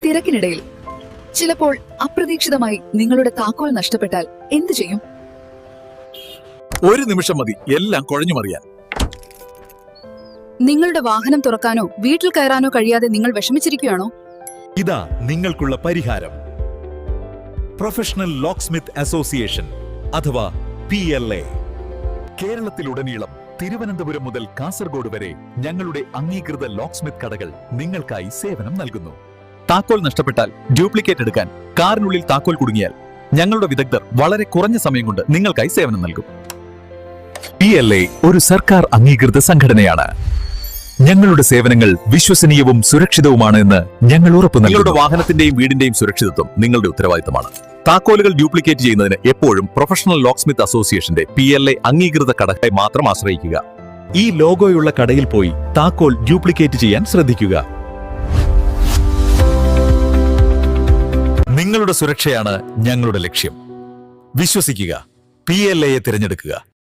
തിരക്കിനിടയിൽ ചിലപ്പോൾ അപ്രതീക്ഷിതമായി നിങ്ങളുടെ താക്കോൽ നഷ്ടപ്പെട്ടാൽ എന്തു ചെയ്യും? ഒരു നിമിഷം മതി എല്ലാം കുഴഞ്ഞു മറിയാൻ. നിങ്ങളുടെ വാഹനം തുറക്കാനോ വീട്ടിൽ കയറാനോ കഴിയാതെ നിങ്ങൾ വിഷമിച്ചിരിക്കുകയാണോ? ഇതാ നിങ്ങൾക്കുള്ള പരിഹാരം. പ്രൊഫഷണൽ ലോക്സ്മിത്ത് അസോസിയേഷൻ അഥവാ PLA. കേരളത്തിലുടനീളം തിരുവനന്തപുരം മുതൽ കാസർഗോഡ് വരെ ഞങ്ങളുടെ അംഗീകൃത ലോക്സ്മിത്ത് കടകൾ നിങ്ങൾക്കായി സേവനം നൽകുന്നു. താക്കോൽ നഷ്ടപ്പെട്ടാൽ ഡ്യൂപ്ലിക്കേറ്റ് എടുക്കാൻ കാറിനുള്ളിൽ താക്കോൽ കുടുങ്ങിയാൽ ഞങ്ങളുടെ വിദഗ്ധർ വളരെ കുറഞ്ഞ സമയം കൊണ്ട് നിങ്ങൾക്കായി സേവനം നൽകും. PLA ഒരു സർക്കാർ അംഗീകൃത സംഘടനയാണ്. ഞങ്ങളുടെ സേവനങ്ങൾ വിശ്വസനീയവും സുരക്ഷിതവുമാണ് എന്ന് ഞങ്ങൾ ഉറപ്പു നൽകുന്നു. നിങ്ങളുടെ വാഹനത്തിന്റെയും വീടിന്റെയും സുരക്ഷിതത്വം നിങ്ങളുടെ ഉത്തരവാദിത്തമാണ്. താക്കോലുകൾ ഡ്യൂപ്ലിക്കേറ്റ് ചെയ്യുന്നതിന് എപ്പോഴും പ്രൊഫഷണൽ ലോക്സ്മിത്ത് അസോസിയേഷന്റെ PLA അംഗീകൃത കടകളെ മാത്രം ആശ്രയിക്കുക. ഈ ലോഗോയുള്ള കടയിൽ പോയി താക്കോൽ ഡ്യൂപ്ലിക്കേറ്റ് ചെയ്യാൻ ശ്രദ്ധിക്കുക. നിങ്ങളുടെ സുരക്ഷയാണ് ഞങ്ങളുടെ ലക്ഷ്യം. വിശ്വസിക്കുക, PLAയെ തിരഞ്ഞെടുക്കുക.